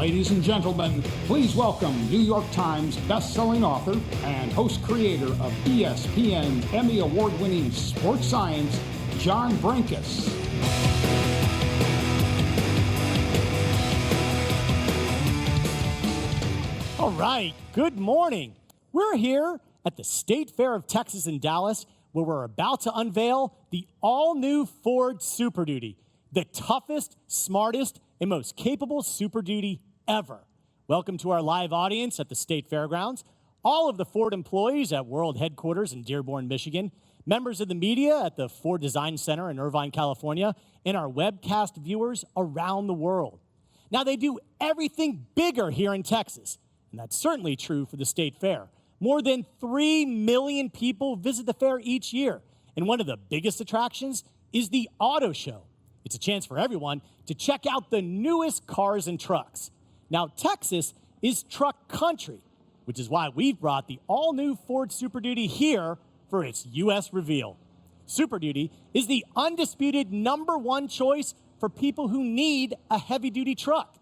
Ladies and gentlemen, please welcome New York Times best-selling author and host-creator of ESPN Emmy Award-winning Sports Science, John Brenkus. All right, good morning. We're here at the State Fair of Texas in Dallas, where we're about to unveil the all-new Ford Super Duty, the toughest, smartest, and most capable Super Duty ever. Welcome to our live audience at the State Fairgrounds, all of the Ford employees at World Headquarters in Dearborn, Michigan, members of the media at the Ford Design Center in Irvine, California, and our webcast viewers around the world. Now, they do everything bigger here in Texas, and that's certainly true for the State Fair. More than 3 million people visit the fair each year, and one of the biggest attractions is the auto show. It's a chance for everyone to check out the newest cars and trucks. Now, Texas is truck country, which is why we've brought the all-new Ford Super Duty here for its U.S. reveal. Super Duty is the undisputed #1 choice for people who need a heavy-duty truck.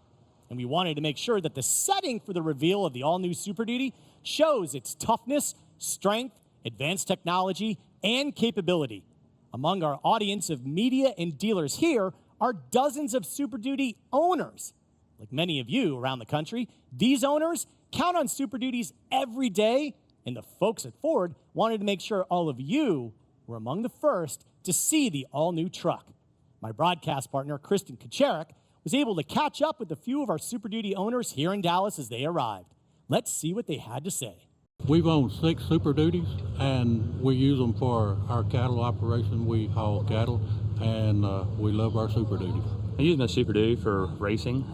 And we wanted to make sure that the setting for the reveal of the all-new Super Duty shows its toughness, strength, advanced technology, and capability. Among our audience of media and dealers here are dozens of Super Duty owners. Like many of you around the country, these owners count on Super Duties every day, and the folks at Ford wanted to make sure all of you were among the first to see the all-new truck. My broadcast partner, Kristen Kucherik, was able to catch up with a few of our Super Duty owners here in Dallas as they arrived. Let's see what they had to say. We've owned 6 Super Duties, and we use them for our cattle operation. We haul cattle, and we love our Super Duties. I use my Super Duty for racing,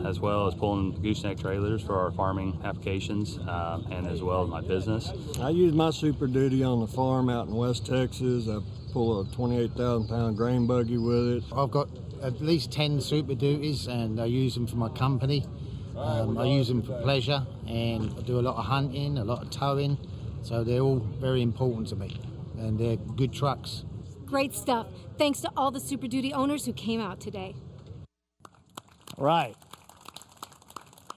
as well as pulling gooseneck trailers for our farming applications, and as well as my business. I use my Super Duty on the farm out in West Texas. I pull a 28,000-pound grain buggy with it. I've got at least 10 Super Duties, and I use them for my company. I use them for pleasure, and I do a lot of hunting, a lot of towing, so they're all very important to me, and they're good trucks. Great stuff. Thanks to all the Super Duty owners who came out today. All right.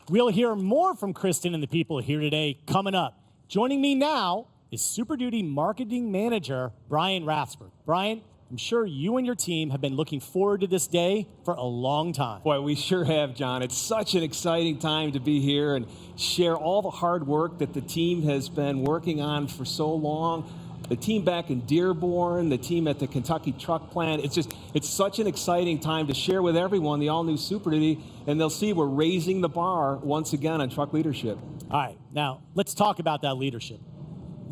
We'll hear more from Kristen and the people here today coming up. Joining me now is Super Duty Marketing Manager Brian Rathsberg. Brian, I'm sure you and your team have been looking forward to this day for a long time. Boy, we sure have, John. It's such an exciting time to be here and share all the hard work that the team has been working on for so long. The team back in Dearborn, the team at the Kentucky truck plant. It's such an exciting time to share with everyone the all-new Super Duty, and they'll see we're raising the bar once again on truck leadership. All right, now let's talk about that leadership.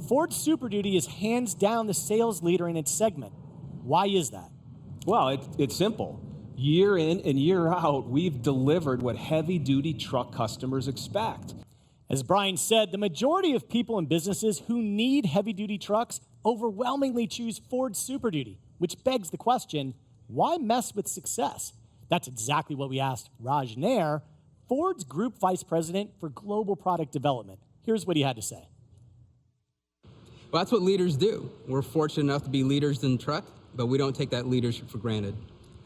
Ford Super Duty is hands down the sales leader in its segment. Why is that? Well, it's simple. Year in and year out, we've delivered what heavy-duty truck customers expect. As Brian said, the majority of people and businesses who need heavy-duty trucks overwhelmingly choose Ford Super Duty, which begs the question, why mess with success? That's exactly what we asked Raj Nair, Ford's Group Vice President for Global Product Development. Here's what he had to say. Well, that's what leaders do. We're fortunate enough to be leaders in truck, but we don't take that leadership for granted.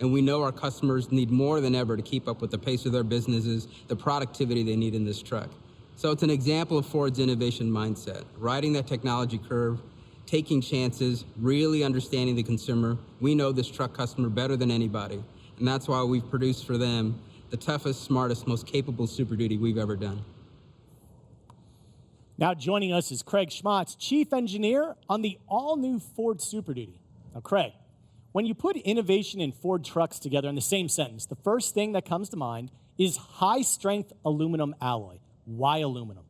And we know our customers need more than ever to keep up with the pace of their businesses, the productivity they need in this truck. So it's an example of Ford's innovation mindset, riding that technology curve, taking chances, really understanding the consumer. We know this truck customer better than anybody, and that's why we've produced for them the toughest, smartest, most capable Super Duty we've ever done. Now joining us is Craig Schmatz, Chief Engineer on the all-new Ford Super Duty. Now, Craig, when you put innovation and Ford trucks together in the same sentence, the first thing that comes to mind is high-strength aluminum alloy. Why aluminum?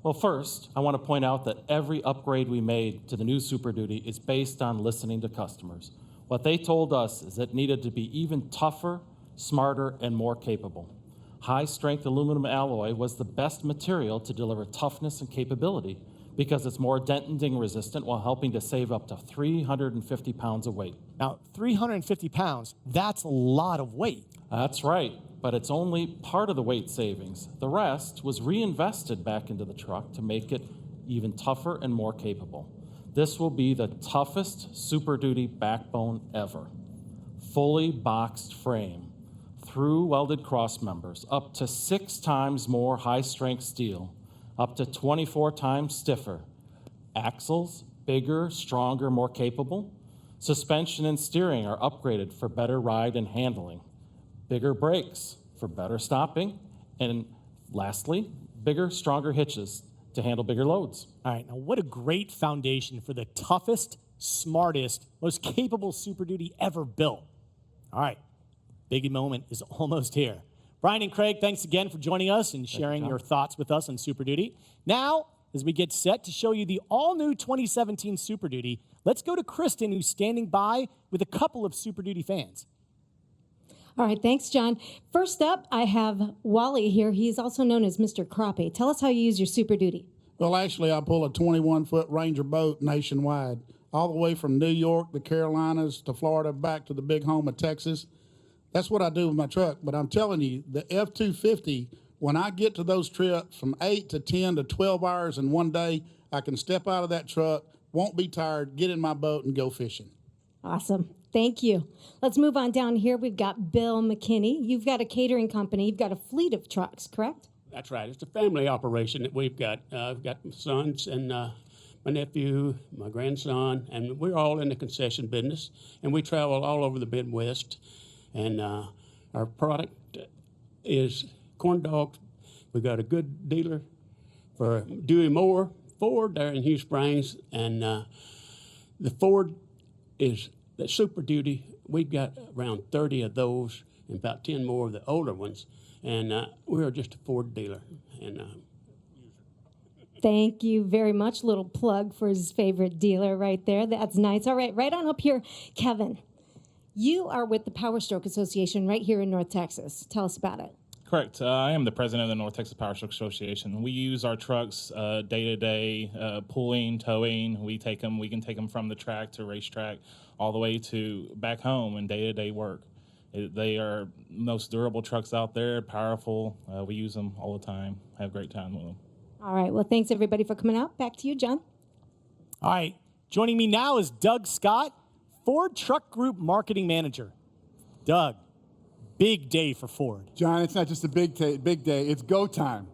Well, first, I want to point out that every upgrade we made to the new Super Duty is based on listening to customers. What they told us is it needed to be even tougher, smarter, and more capable. High-strength aluminum alloy was the best material to deliver toughness and capability because it's more dent and ding resistant while helping to save up to 350 pounds of weight. Now, 350 pounds, that's a lot of weight. That's right, but it's only part of the weight savings. The rest was reinvested back into the truck to make it even tougher and more capable. This will be the toughest Super Duty backbone ever. Fully boxed frame, true welded cross members, up to 6 times more high-strength steel, up to 24 times stiffer. Axles, bigger, stronger, more capable. Suspension and steering are upgraded for better ride and handling. Bigger brakes for better stopping. And lastly, bigger, stronger hitches to handle bigger loads. All right, now what a great foundation for the toughest, smartest, most capable Super Duty ever built. All right, big moment is almost here. Brian and Craig, thanks again for joining us and sharing your thoughts with us on Super Duty. Now, as we get set to show you the all-new 2017 Super Duty, let's go to Kristen, who's standing by with a couple of Super Duty fans. All right, thanks, John. First up, I have Wally here. He's also known as Mr. Crappie. Tell us how you use your Super Duty. Well, actually, I pull a 21-foot Ranger boat nationwide, all the way from New York, the Carolinas, to Florida, back to the big home of Texas. That's what I do with my truck. But I'm telling you, the F-250, when I get to those trips from 8 to 10 to 12 hours in one day, I can step out of that truck, won't be tired, get in my boat, and go fishing. Awesome. Thank you. Let's move on down here. We've got Bill McKinney. You've got a catering company. You've got a fleet of trucks, correct? That's right. It's a family operation that we've got. I've got my sons and my nephew, my grandson, and we're all in the concession business, and we travel all over the Midwest. And our product is corn dogs. We've got a good dealer for Dewey Moore Ford there in Hugh Springs, and the Ford is the Super Duty. We've got around 30 of those and about 10 more of the older ones, and we're just a Ford dealer. And Thank you very much. Little plug for his favorite dealer right there. That's nice. All right, right on up here, Kevin. You are with the Power Stroke Association right here in North Texas. Tell us about it. Correct. I am the president of the North Texas Power Stroke Association. We use our trucks day-to-day, pulling, towing. We can take them from the track to racetrack, all the way to back home and day-to-day work. They are most durable trucks out there, powerful. We use them all the time. Have a great time with them. All right. Well, thanks, everybody, for coming out. Back to you, John. All right. Joining me now is Doug Scott, Ford Truck Group Marketing Manager. Doug, big day for Ford. John, it's not just a big day, it's go time.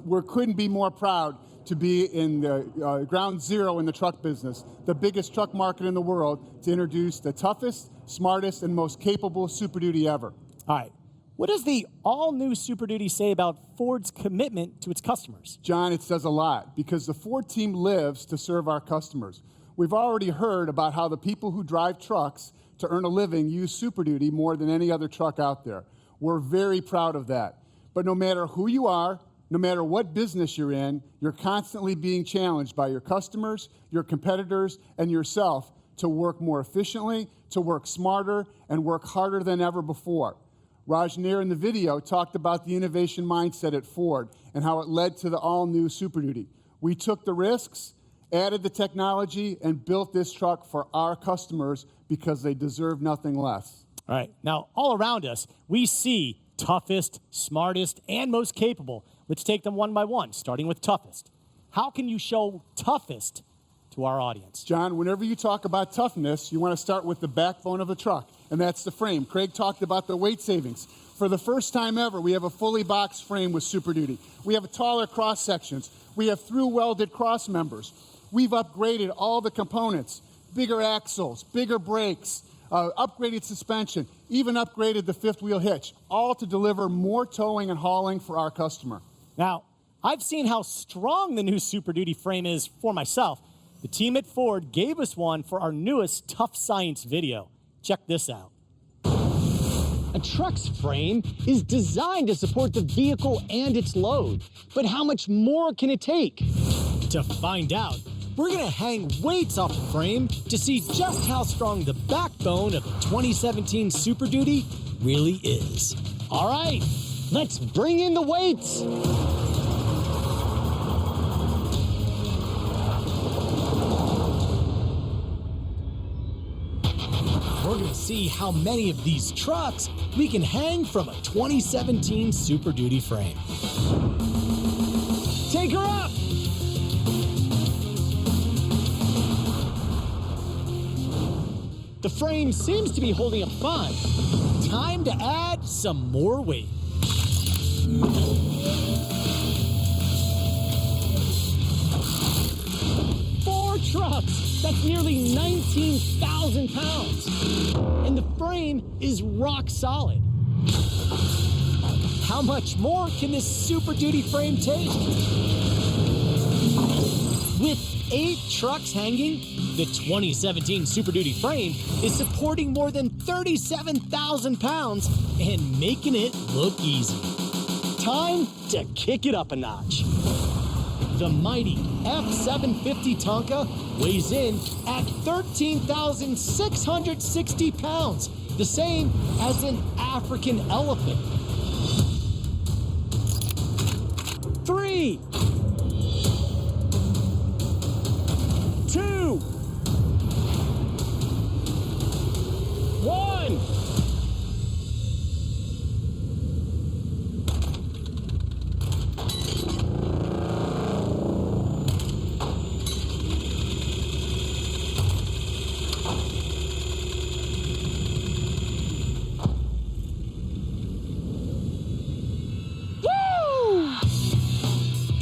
We couldn't be more proud to be in the ground zero in the truck business, the biggest truck market in the world, to introduce the toughest, smartest, and most capable Super Duty ever. All right. What does the all-new Super Duty say about Ford's commitment to its customers? John, it says a lot, because the Ford team lives to serve our customers. We've already heard about how the people who drive trucks to earn a living use Super Duty more than any other truck out there. We're very proud of that. But no matter who you are, no matter what business you're in, you're constantly being challenged by your customers, your competitors, and yourself to work more efficiently, to work smarter, and work harder than ever before. Rajneer in the video talked about the innovation mindset at Ford and how it led to the all-new Super Duty. We took the risks, added the technology, and built this truck for our customers because they deserve nothing less. All right. Now, all around us, we see toughest, smartest, and most capable. Let's take them one by one, starting with toughest. How can you show toughest to our audience? John, whenever you talk about toughness, you want to start with the backbone of the truck, and that's the frame. Craig talked about the weight savings. For the first time ever, we have a fully boxed frame with Super Duty. We have taller cross sections. We have through-welded cross members. We've upgraded all the components, bigger axles, bigger brakes, upgraded suspension, even upgraded the fifth wheel hitch, all to deliver more towing and hauling for our customer. Now, I've seen how strong the new Super Duty frame is for myself. The team at Ford gave us one for our newest Tough Science video. Check this out. A truck's frame is designed to support the vehicle and its load. But how much more can it take? To find out, we're going to hang weights off the frame to see just how strong the backbone of the 2017 Super Duty really is. All right, let's bring in the weights. We're going to see how many of these trucks we can hang from a 2017 Super Duty frame. Take her up! The frame seems to be holding up fine. time to add some more weight. Four trucks, that's nearly 19,000 pounds. And the frame is rock solid. How much more can this Super Duty frame take? With 8 trucks hanging, the 2017 Super Duty frame is supporting more than 37,000 pounds and making it look easy. Time to kick it up a notch. The mighty F-750 Tonka weighs in at 13,660 pounds, the same as an African elephant. 3, 2, 1.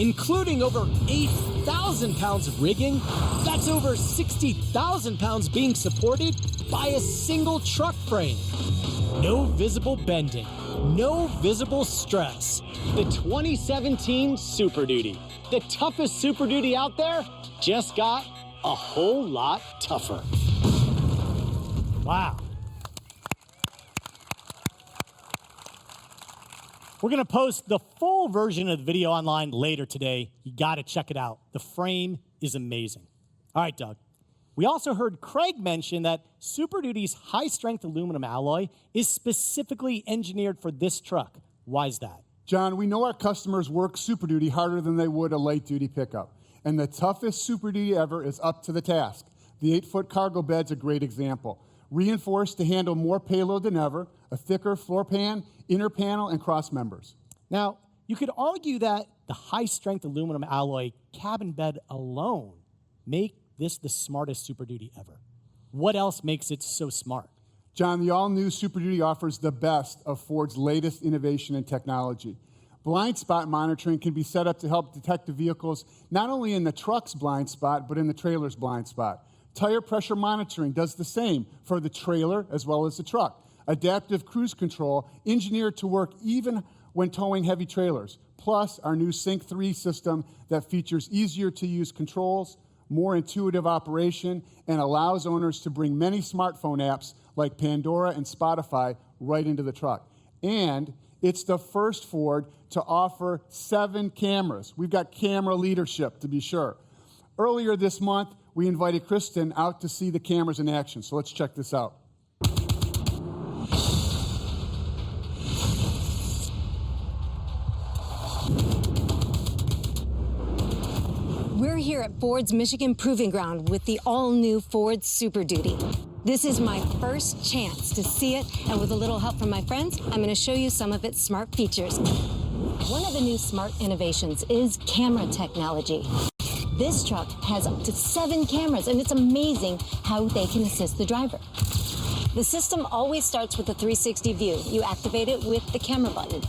Including over 8,000 pounds of rigging, that's over 60,000 pounds being supported by a single truck frame. No visible bending, no visible stress. The 2017 Super Duty, the toughest Super Duty out there, just got a whole lot tougher. Wow. We're going to post the full version of the video online later today. You got to check it out. The frame is amazing. All right, Doug. We also heard Craig mention that Super Duty's high-strength aluminum alloy is specifically engineered for this truck. Why is that? John, we know our customers work Super Duty harder than they would a light-duty pickup. And the toughest Super Duty ever is up to the task. The 8-foot cargo bed's a great example. Reinforced to handle more payload than ever, a thicker floor pan, inner panel, and cross members. Now, you could argue that the high-strength aluminum alloy cabin bed alone make this the smartest Super Duty ever. What else makes it so smart? John, the all-new Super Duty offers the best of Ford's latest innovation and technology. Blind spot monitoring can be set up to help detect the vehicles not only in the truck's blind spot, but in the trailer's blind spot. Tire pressure monitoring does the same for the trailer as well as the truck. Adaptive cruise control, engineered to work even when towing heavy trailers. Plus, our new Sync 3 system that features easier-to-use controls, more intuitive operation, and allows owners to bring many smartphone apps like Pandora and Spotify right into the truck. And it's the first Ford to offer 7 cameras. We've got camera leadership, to be sure. Earlier this month, we invited Kristen out to see the cameras in action, so let's check this out. We're here at Ford's Michigan Proving Ground with the all-new Ford Super Duty. This is my first chance to see it, and with a little help from my friends, I'm going to show you some of its smart features. One of the new smart innovations is camera technology. This truck has up to 7 cameras, and it's amazing how they can assist the driver. The system always starts with a 360 view. You activate it with the camera button.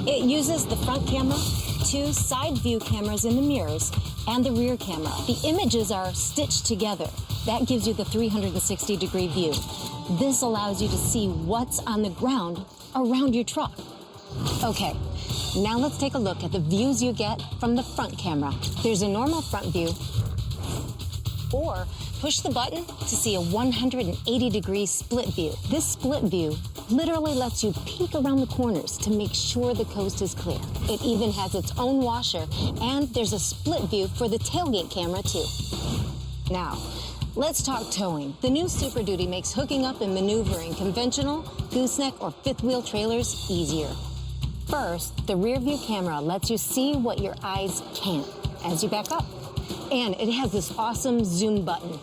It uses the front camera, 2 side view cameras in the mirrors, and the rear camera. The images are stitched together. That gives you the 360-degree view. This allows you to see what's on the ground around your truck. Okay. Now let's take a look at the views you get from the front camera. There's a normal front view, or push the button to see a 180-degree split view. This split view literally lets you peek around the corners to make sure the coast is clear. It even has its own washer, and there's a split view for the tailgate camera too. Now, let's talk towing. The new Super Duty makes hooking up and maneuvering conventional, gooseneck, or fifth-wheel trailers easier. First, the rear view camera lets you see what your eyes can't as you back up. And it has this awesome zoom button.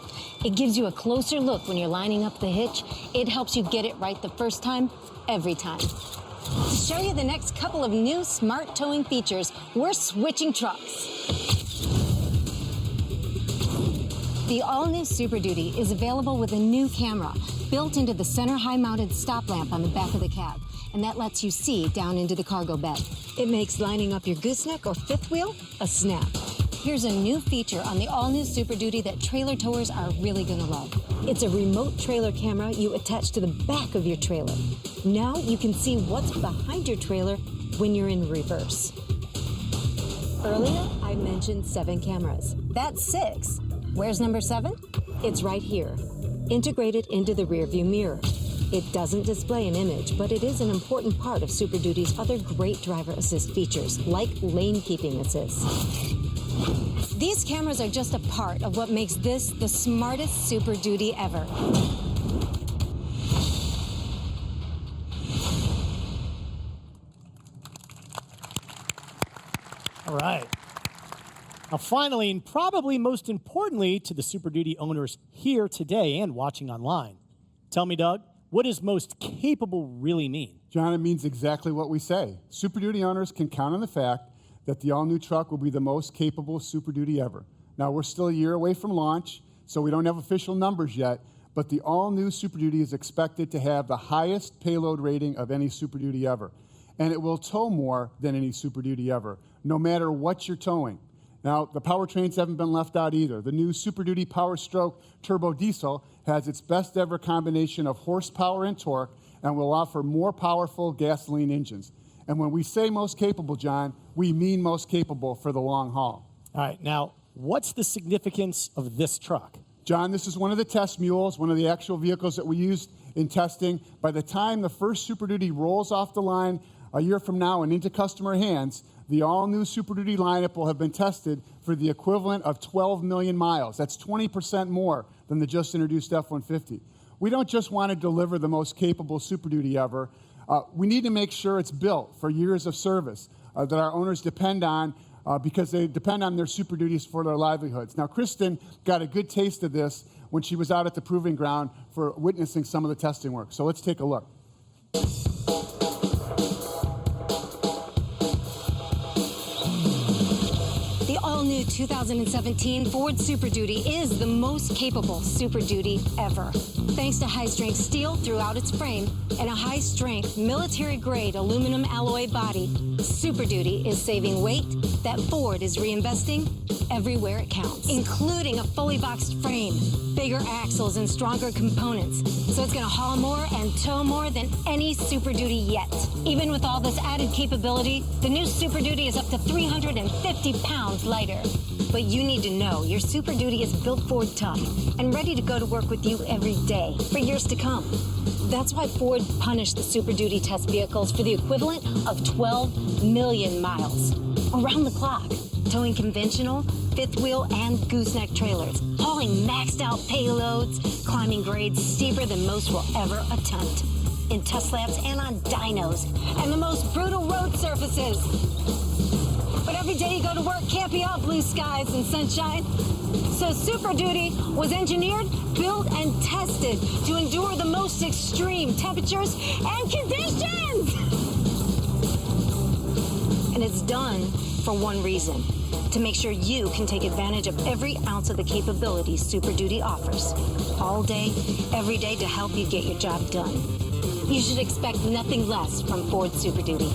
It gives you a closer look when you're lining up the hitch. It helps you get it right the first time, every time. To show you the next couple of new smart towing features, we're switching trucks. The all-new Super Duty is available with a new camera built into the center high-mounted stop lamp on the back of the cab, and that lets you see down into the cargo bed. It makes lining up your gooseneck or fifth wheel a snap. Here's a new feature on the all-new Super Duty that trailer towers are really gonna love. It's a remote trailer camera you attach to the back of your trailer. Now you can see what's behind your trailer when you're in reverse. Earlier, I mentioned 7 cameras. That's 6. Where's number 7? It's right here, integrated into the rearview mirror. It doesn't display an image, but it is an important part of Super Duty's other great driver assist features, like lane keeping assist. These cameras are just a part of what makes this the smartest Super Duty ever. All right. Now, finally, and probably most importantly to the Super Duty owners here today and watching online, tell me, Doug, what does most capable really mean? John, it means exactly what we say. Super Duty owners can count on the fact that the all-new truck will be the most capable Super Duty ever. Now, we're still a year away from launch, so we don't have official numbers yet, but the all-new Super Duty is expected to have the highest payload rating of any Super Duty ever. And it will tow more than any Super Duty ever, no matter what you're towing. Now, the powertrains haven't been left out either. The new Super Duty Power Stroke Turbo Diesel has its best ever combination of horsepower and torque and will offer more powerful gasoline engines. And when we say most capable, John, we mean most capable for the long haul. All right, now, what's the significance of this truck? John, this is one of the test mules, one of the actual vehicles that we used in testing. By the time the first Super Duty rolls off the line a year from now and into customer hands, the all-new Super Duty lineup will have been tested for the equivalent of 12 million miles. That's 20% more than the just introduced F-150. We don't just want to deliver the most capable Super Duty ever. We need to make sure it's built for years of service that our owners depend on because they depend on their Super Duties for their livelihoods. Now, Kristen got a good taste of this when she was out at the proving ground for witnessing some of the testing work. So let's take a look. The all-new 2017 Ford Super Duty is the most capable Super Duty ever. Thanks to high-strength steel throughout its frame and a high-strength military-grade aluminum alloy body, Super Duty is saving weight that Ford is reinvesting everywhere it counts, including a fully boxed frame, bigger axles, and stronger components. So it's going to haul more and tow more than any Super Duty yet. Even with all this added capability, the new Super Duty is up to 350 pounds lighter. But you need to know your Super Duty is built Ford tough and ready to go to work with you every day for years to come. That's why Ford punished the Super Duty test vehicles for the equivalent of 12 million miles around the clock, towing conventional, fifth wheel, and gooseneck trailers, hauling maxed out payloads, climbing grades steeper than most will ever attempt, in test laps and on dynos, and the most brutal road surfaces. But every day you go to work can't be all blue skies and sunshine. So Super Duty was engineered, built, and tested to endure the most extreme temperatures and conditions. And it's done for one reason, to make sure you can take advantage of every ounce of the capabilities Super Duty offers, all day, every day, to help you get your job done. You should expect nothing less from Ford Super Duty.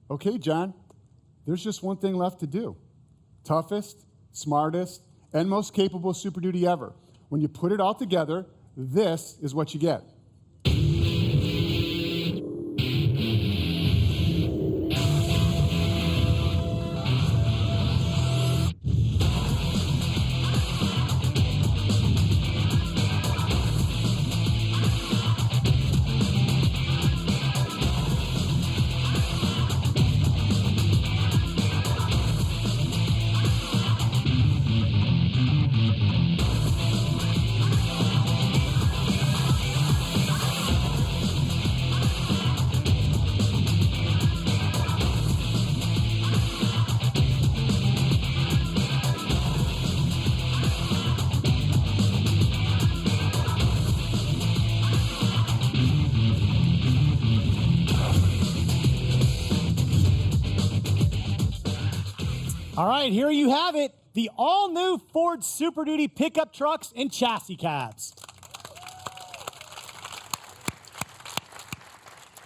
Okay, John, there's just one thing left to do. Toughest, smartest, and most capable Super Duty ever. When you put it all together, this is what you get. All right, here you have it. The all-new Ford Super Duty pickup trucks and chassis cabs.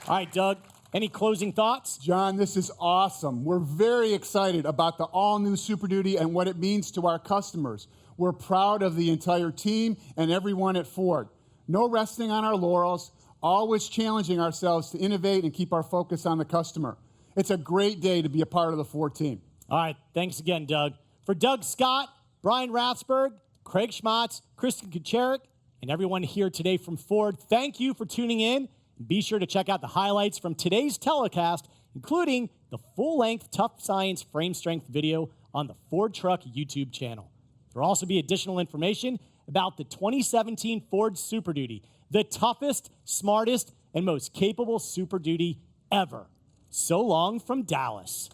All right, Doug, any closing thoughts? John, this is awesome. We're very excited about the all-new Super Duty and what it means to our customers. We're proud of the entire team and everyone at Ford. No resting on our laurels, always challenging ourselves to innovate and keep our focus on the customer. It's a great day to be a part of the Ford team. All right, thanks again, Doug. For Doug Scott, Brian Rathsberg, Craig Schmatz, Kristen Kucherik, and everyone here today from Ford, thank you for tuning in. Be sure to check out the highlights from today's telecast, including the full-length Tough Science frame strength video on the Ford Truck YouTube channel. There will also be additional information about the 2017 Ford Super Duty, the toughest, smartest, and most capable Super Duty ever. So long from Dallas.